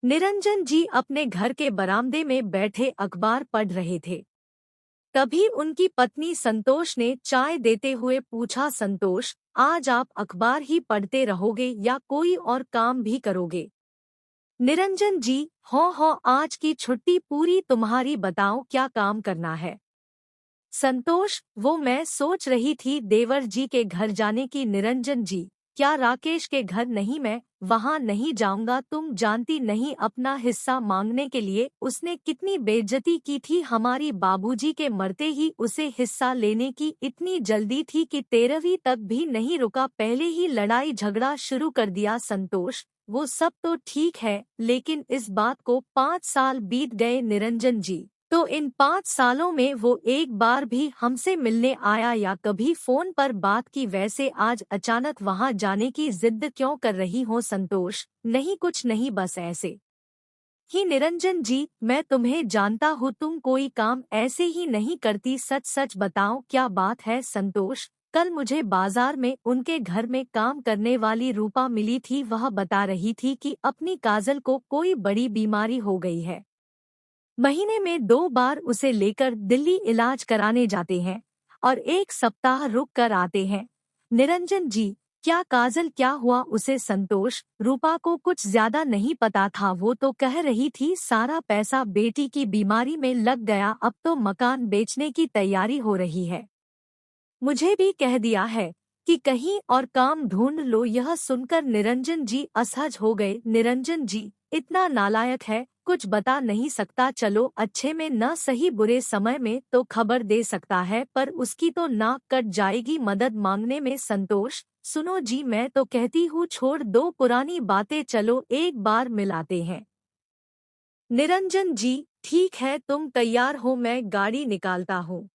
निरंजन जी अपने घर के बरामदे में बैठे अखबार पढ़ रहे थे। तभी उनकी पत्नी संतोष ने चाय देते हुए पूछा, संतोष, आज आप अखबार ही पढ़ते रहोगे या कोई और काम भी करोगे? निरंजन जी, हो आज की छुट्टी पूरी तुम्हारी, बताओ क्या काम करना है? संतोष, वो मैं सोच रही थी देवर जी के घर जाने की। निरंजन जी, क्या राकेश के घर नहीं, मैं वहां नहीं जाऊंगा। तुम जानती नहीं, अपना हिस्सा मांगने के लिए उसने कितनी बेइज्जती की थी। हमारी बाबूजी के मरते ही उसे हिस्सा लेने की इतनी जल्दी थी कि 13वीं तक भी नहीं रुका, पहले ही लड़ाई झगड़ा शुरू कर दिया। संतोष, वो सब तो ठीक है, लेकिन इस बात को 5 साल बीत गए। निरंजन जी, तो इन 5 सालों में वो एक बार भी हमसे मिलने आया या कभी फोन पर बात की? वैसे आज अचानक वहां जाने की जिद क्यों कर रही हो? संतोष, नहीं कुछ नहीं, बस ऐसे ही। निरंजन जी, मैं तुम्हें जानता हूँ, तुम कोई काम ऐसे ही नहीं करती। सच सच बताओ क्या बात है? संतोष, कल मुझे बाजार में उनके घर में काम करने वाली रूपा मिली थी। वह बता रही थी कि अपनी काजल को कोई बड़ी बीमारी हो गई है। महीने में 2 बार उसे लेकर दिल्ली इलाज कराने जाते हैं और 1 सप्ताह रुक कर आते हैं। निरंजन जी, क्या काजल, क्या हुआ उसे? संतोष, रूपा को कुछ ज्यादा नहीं पता था। वो तो कह रही थी सारा पैसा बेटी की बीमारी में लग गया, अब तो मकान बेचने की तैयारी हो रही है। मुझे भी कह दिया है कि कहीं और काम ढूंढ लो। यह सुनकर निरंजन जी असहज हो गए। निरंजन जी, इतना नालायक है, कुछ बता नहीं सकता? चलो अच्छे में न सही, बुरे समय में तो खबर दे सकता है, पर उसकी तो नाक कट जाएगी मदद मांगने में। संतोष, सुनो जी, मैं तो कहती हूँ छोड़ दो पुरानी बातें, चलो एक बार मिलाते हैं। निरंजन जी, ठीक है, तुम तैयार हो, मैं गाड़ी निकालता हूँ।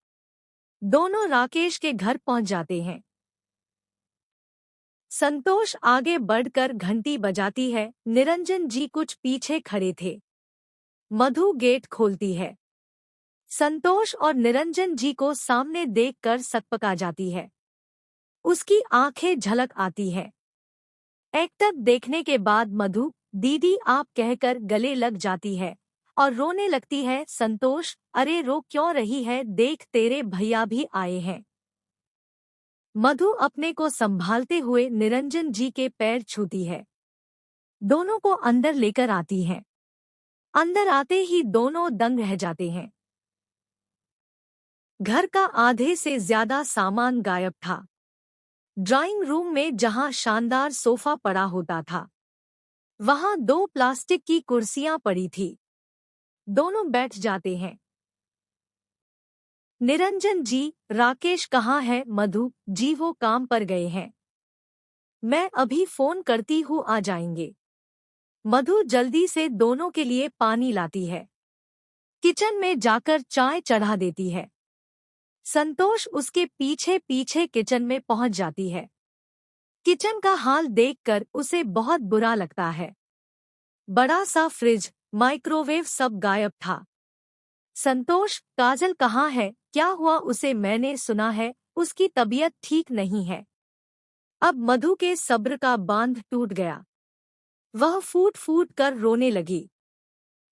दोनों राकेश के घर पहुंच जाते हैं। संतोष आगे बढ़कर घंटी बजाती है। निरंजन जी कुछ पीछे खड़े थे। मधु गेट खोलती है। संतोष और निरंजन जी को सामने देखकर सकपका जाती है। उसकी आंखें झलक आती है। एकटक देखने के बाद मधु, दीदी आप कहकर गले लग जाती है और रोने लगती है। संतोष, अरे रो क्यों रही है, देख तेरे भैया भी आए हैं। मधु अपने को संभालते हुए निरंजन जी के पैर छूती है। दोनों को अंदर लेकर आती है। अंदर आते ही दोनों दंग रह जाते हैं। घर का आधे से ज्यादा सामान गायब था। ड्राइंग रूम में जहां शानदार सोफा पड़ा होता था, वहां 2 प्लास्टिक की कुर्सियां पड़ी थी। दोनों बैठ जाते हैं। निरंजन जी, राकेश कहाँ है? मधु जी, वो काम पर गए हैं। मैं अभी फोन करती हूँ, आ जाएंगे। मधु जल्दी से दोनों के लिए पानी लाती है। किचन में जाकर चाय चढ़ा देती है। संतोष उसके पीछे पीछे किचन में पहुंच जाती है। किचन का हाल देखकर उसे बहुत बुरा लगता है। बड़ा सा फ्रिज, माइक्रोवेव सब गायब था। संतोष, काजल कहाँ है? क्या हुआ उसे? मैंने सुना है उसकी तबीयत ठीक नहीं है। अब मधु के सब्र का बांध टूट गया। वह फूट फूट कर रोने लगी।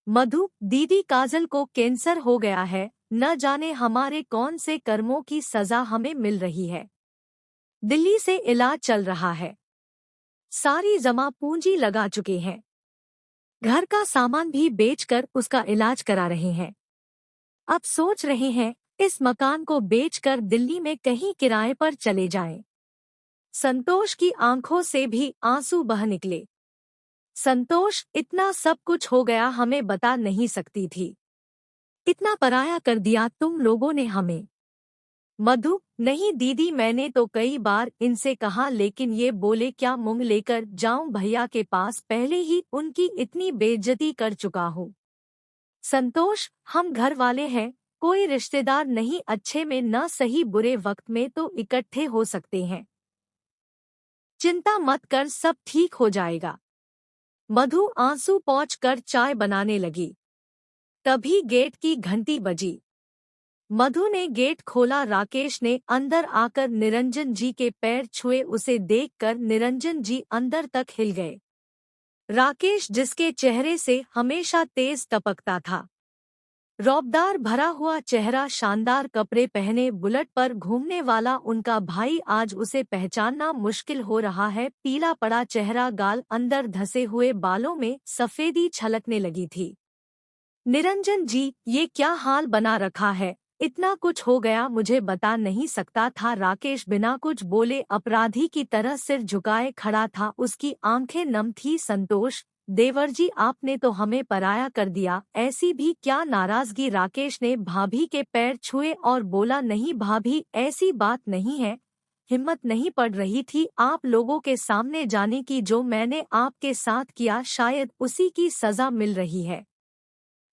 मधु, दीदी काजल को कैंसर हो गया है, न जाने हमारे कौन से कर्मों की सजा हमें मिल रही है। दिल्ली से इलाज चल रहा है। सारी जमा पूंजी लगा चुके हैं। घर का सामान भी बेचकर उसका इलाज करा रहे हैं। अब सोच रहे हैं इस मकान को बेचकर दिल्ली में कहीं किराए पर चले जाएं। संतोष की आंखों से भी आंसू बह निकले। संतोष, इतना सब कुछ हो गया, हमें बता नहीं सकती थी। इतना पराया कर दिया तुम लोगों ने हमें। मधु, नहीं दीदी, मैंने तो कई बार इनसे कहा, लेकिन ये बोले क्या मुंह लेकर जाऊं भैया के पास, पहले ही उनकी इतनी बेइज्जती कर चुका हूँ। संतोष, हम घर वाले हैं, कोई रिश्तेदार नहीं, अच्छे में न सही बुरे वक्त में तो इकट्ठे हो सकते हैं। चिंता मत कर, सब ठीक हो जाएगा। मधु आंसू पोंछ कर चाय बनाने लगी। तभी गेट की घंटी बजी। मधु ने गेट खोला। राकेश ने अंदर आकर निरंजन जी के पैर छुए। उसे देखकर निरंजन जी अंदर तक हिल गए। राकेश, जिसके चेहरे से हमेशा तेज टपकता था, रौबदार भरा हुआ चेहरा, शानदार कपड़े पहने बुलेट पर घूमने वाला उनका भाई, आज उसे पहचानना मुश्किल हो रहा है। पीला पड़ा चेहरा, गाल अंदर धसे हुए बालों में सफेदी छलकने लगी थी। निरंजन जी, ये क्या हाल बना रखा है? इतना कुछ हो गया, मुझे बता नहीं सकता था। राकेश बिना कुछ बोले अपराधी की तरह सिर झुकाए खड़ा था, उसकी आंखें नम थी। संतोष, देवर जी, आपने तो हमें पराया कर दिया, ऐसी भी क्या नाराजगी? राकेश ने भाभी के पैर छुए और बोला, नहीं भाभी, ऐसी बात नहीं है। हिम्मत नहीं पड़ रही थी आप लोगों के सामने जाने की। जो मैंने आपके साथ किया, शायद उसी की सजा मिल रही है।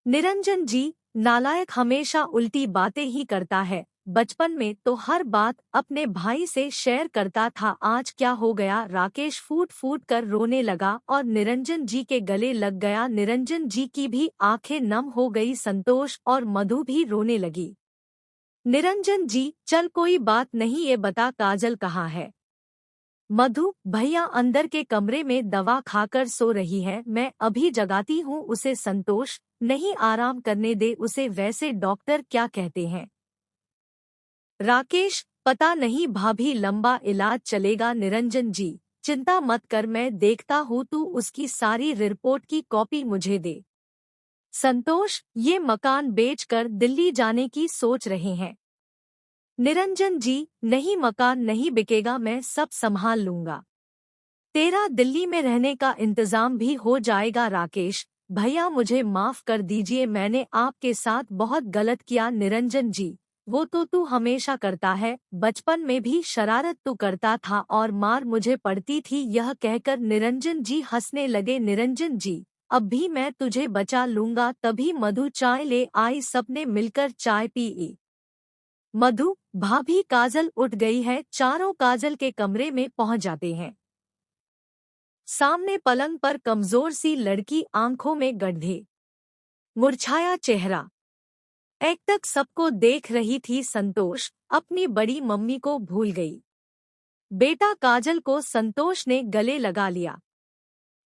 निरंजन जी, नालायक हमेशा उल्टी बातें ही करता है। बचपन में तो हर बात अपने भाई से शेयर करता था, आज क्या हो गया? राकेश फूट फूट कर रोने लगा और निरंजन जी के गले लग गया। निरंजन जी की भी आंखें नम हो गई। संतोष और मधु भी रोने लगी। निरंजन जी, चल कोई बात नहीं, ये बता काजल कहाँ है? मधु, भैया अंदर के कमरे में दवा खाकर सो रही है, मैं अभी जगाती हूँ उसे। संतोष, नहीं, आराम करने दे उसे, वैसे डॉक्टर क्या कहते हैं? राकेश, पता नहीं भाभी, लंबा इलाज चलेगा। निरंजन जी, चिंता मत कर, मैं देखता हूँ, तू उसकी सारी रिपोर्ट की कॉपी मुझे दे। संतोष, ये मकान बेचकर दिल्ली जाने की सोच रहे हैं। निरंजन जी, नहीं, मकान नहीं बिकेगा, मैं सब संभाल लूंगा, तेरा दिल्ली में रहने का इंतजाम भी हो जाएगा। राकेश भैया, मुझे माफ कर दीजिए, मैंने आपके साथ बहुत गलत किया। निरंजन जी, वो तो तू हमेशा करता है, बचपन में भी शरारत तू करता था और मार मुझे पड़ती थी। यह कहकर निरंजन जी हंसने लगे। निरंजन जी, अब भी मैं तुझे बचा लूंगा। तभी मधु चाय ले आई, सबने मिलकर चाय पी। मधु, भाभी, काजल उठ गई है। चारों काजल के कमरे में पहुंच जाते हैं। सामने पलंग पर कमजोर सी लड़की, आंखों में गड्ढे, मुरझाया चेहरा, एकटक सबको देख रही थी। संतोष अपनी बड़ी मम्मी को भूल गई। बेटा काजल को संतोष ने गले लगा लिया।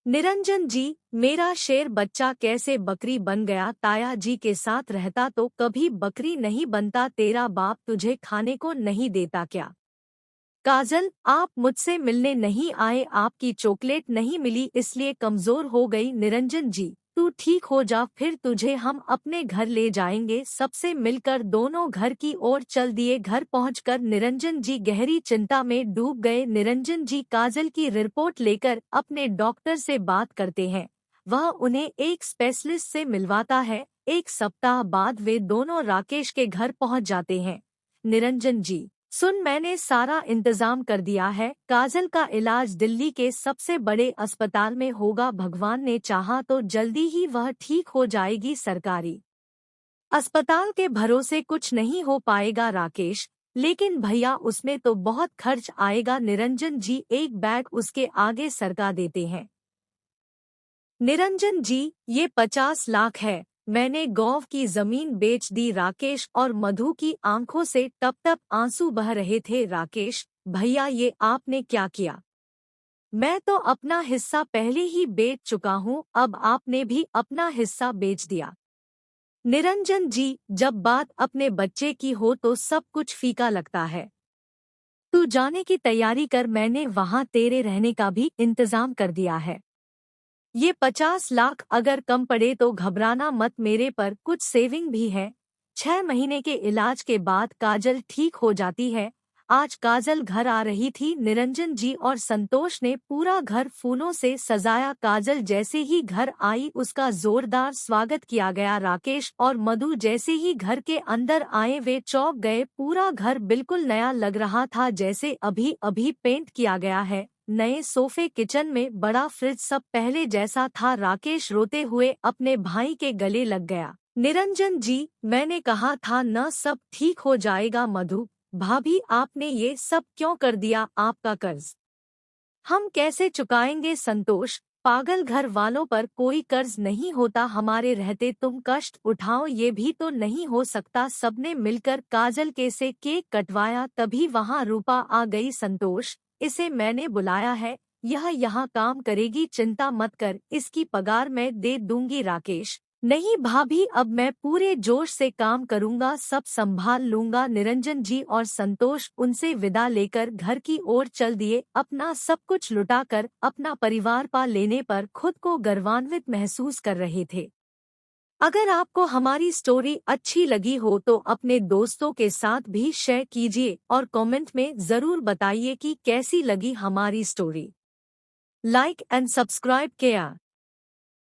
निरंजन जी, मेरा शेर बच्चा कैसे बकरी बन गया? ताया जी के साथ रहता तो कभी बकरी नहीं बनता। तेरा बाप तुझे खाने को नहीं देता क्या? काजल, आप मुझसे मिलने नहीं आए, आपकी चॉकलेट नहीं मिली इसलिए कमजोर हो गई। निरंजन जी, तू ठीक हो जा, फिर तुझे हम अपने घर ले जाएंगे। सबसे मिलकर दोनों घर की ओर चल दिए। घर पहुंचकर निरंजन जी गहरी चिंता में डूब गए। निरंजन जी काजल की रिपोर्ट लेकर अपने डॉक्टर से बात करते हैं, वह उन्हें एक स्पेशलिस्ट से मिलवाता है। एक सप्ताह बाद वे दोनों राकेश के घर पहुंच जाते हैं। निरंजन जी, सुन, मैंने सारा इंतजाम कर दिया है, काजल का इलाज दिल्ली के सबसे बड़े अस्पताल में होगा, भगवान ने चाहा तो जल्दी ही वह ठीक हो जाएगी। सरकारी अस्पताल के भरोसे कुछ नहीं हो पाएगा राकेश, लेकिन भैया उसमें तो बहुत खर्च आएगा। निरंजन जी एक बैग उसके आगे सरका देते हैं। निरंजन जी, ये 50 लाख है, मैंने गौव की जमीन बेच दी। राकेश और मधु की आंखों से टप टप आंसू बह रहे थे। राकेश भैया, ये आपने क्या किया? मैं तो अपना हिस्सा पहले ही बेच चुका हूँ, अब आपने भी अपना हिस्सा बेच दिया। निरंजन जी, जब बात अपने बच्चे की हो तो सब कुछ फीका लगता है। तू जाने की तैयारी कर, मैंने वहाँ तेरे रहने का भी इंतजाम कर दिया है। ये 50 लाख अगर कम पड़े तो घबराना मत, मेरे पर कुछ सेविंग भी है। 6 महीने के इलाज के बाद काजल ठीक हो जाती है। आज काजल घर आ रही थी। निरंजन जी और संतोष ने पूरा घर फूलों से सजाया। काजल जैसे ही घर आई उसका जोरदार स्वागत किया गया। राकेश और मधु जैसे ही घर के अंदर आए वे चौंक गए। पूरा घर बिल्कुल नया लग रहा था, जैसे अभी अभी पेंट किया गया है। नए सोफे, किचन में बड़ा फ्रिज, सब पहले जैसा था। राकेश रोते हुए अपने भाई के गले लग गया। निरंजन जी, मैंने कहा था न, सब ठीक हो जाएगा। मधु भाभी, आपने ये सब क्यों कर दिया? आपका कर्ज हम कैसे चुकाएंगे? संतोष, पागल, घर वालों पर कोई कर्ज नहीं होता, हमारे रहते तुम कष्ट उठाओ, ये भी तो नहीं हो सकता। सबने मिलकर काजल के से केक कटवाया, तभी वहाँ रूपा आ गई। संतोष, इसे मैंने बुलाया है, यह यहाँ काम करेगी, चिंता मत कर, इसकी पगार मैं दे दूंगी। राकेश, नहीं भाभी, अब मैं पूरे जोश से काम करूंगा, सब संभाल लूंगा। निरंजन जी और संतोष उनसे विदा लेकर घर की ओर चल दिए। अपना सब कुछ लुटाकर अपना परिवार पा लेने पर खुद को गर्वान्वित महसूस कर रहे थे। अगर आपको हमारी स्टोरी अच्छी लगी हो तो अपने दोस्तों के साथ भी शेयर कीजिए और कमेंट में जरूर बताइए कि कैसी लगी हमारी स्टोरी। लाइक एंड सब्सक्राइब किया।